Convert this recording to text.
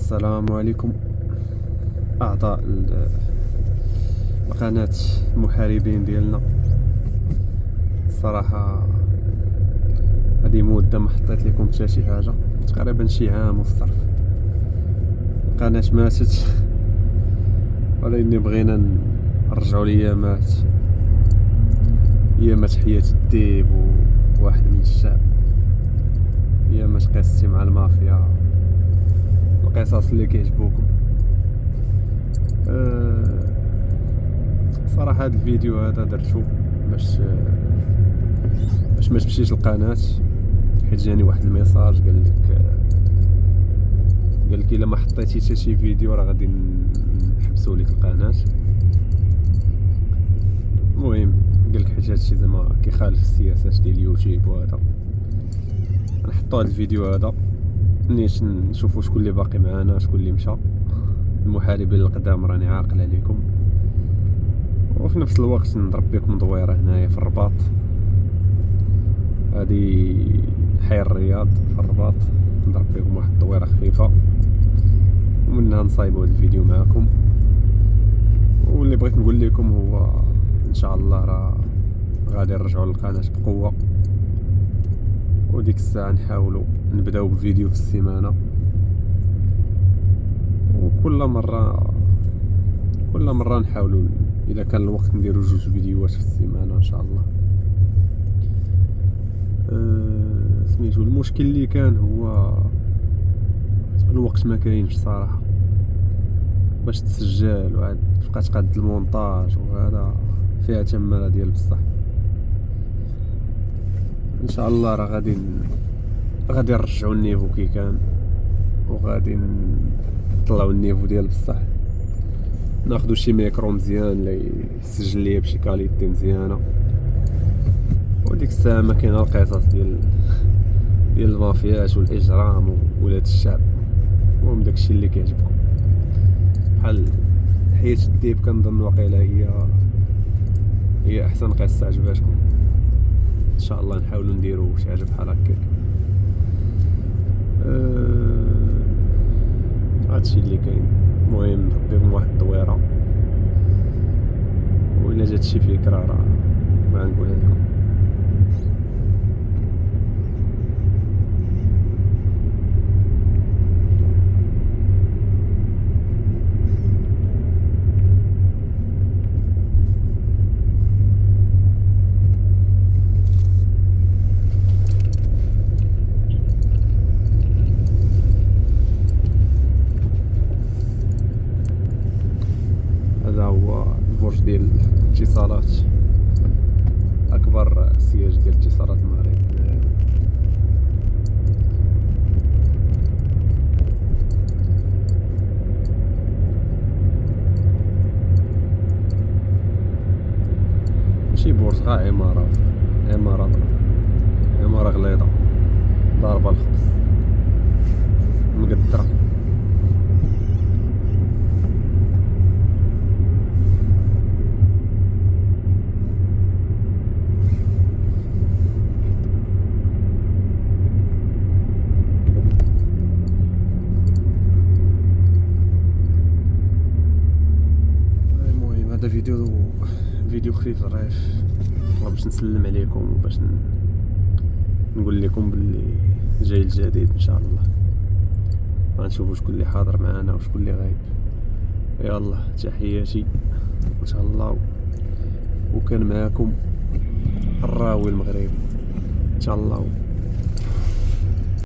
السلام عليكم أعضاء القناة المحاربين ديالنا. الصراحة هذه مدة ما حطيت لكم حتى شي حاجة، تقريبا شي عام والصرف. القناة ماتت، ولكن بغينا نرجعوا ليامات حياة الديب وواحد من الشعب، ايامات قصتي مع المافيا، القصص اللي كيعجبوكم. صراحة هذا الفيديو هذا درتو باش ما تمشيش القناة، حيت جاني واحد الميساج قال لك الا ما حطيتي حتى شي فيديو راه غادي نحبسوا لك القناة. المهم قال لك حيت هادشي زعما كيخالف السياسات ديال اليوتيوب، وهذا نحطوا هذا الفيديو هذا نيش نشوفوا شكون اللي باقي معانا، شكون اللي مشى. المحاربين القدام راني عاقل عليكم، وفي نفس الوقت نضرب بكم دويره هنايا في الرباط. هذه حي الرياض في الرباط، نضرب بكم واحد الدويره خفيفه ومنها نصايبوا هذا الفيديو معكم. واللي بغيت نقول لكم هو ان شاء الله راه غادي نرجعوا للقناه بقوه، وديك الساعه نحاولوا نبداو بفيديو في السيمانه، وكل مره نحاولوا اذا كان الوقت نديروا 2 فيديوهات في السيمانه ان شاء الله. سميتو المشكل اللي كان هو الوقت ما كاينش صراحه باش تسجل، وعاد تبقى تقاد المونتاج، وهذا فيها تماره ديال بصح. ان شاء الله راه غادي نرجعوا النيفو كي كان، وغادي نطلعوا النيفو ديال بصح. ناخذوا شي ميكرو مزيان اللي يسجل ليا بشي كاليتي مزيانه، وديك الساعه ما كاينه القصص ديال المافيات والاجرام وولاد الشعب. المهم داكشي اللي كيعجبكم بحال حياة الديب، كنظن واقيلا هي احسن قصه عجباتكم. ان شاء الله نحاولوا نديروا شي حاجه بحال هكاك. هادشي اللي كاين. المهم نربيكم واحد الدويره، وإلا جات شي فكره راه ما نقولها لكم. هذا هو البرج ديال الاتصالات، اكبر سياج ديال اتصالات المغرب. ماشي برج، غا عمارة غليظة ضاربة الخبز مقدرة. المهم هذا فيديو خفيف ظريف باش نسلم عليكم، وباش نقول لكم باللي جاي الجديد ان شاء الله. غنشوفوا شكون اللي حاضر معنا وشكون اللي غايب. يلا تحياتي ان شاء الله، وكان معاكم الراوي المغربي ان شاء الله.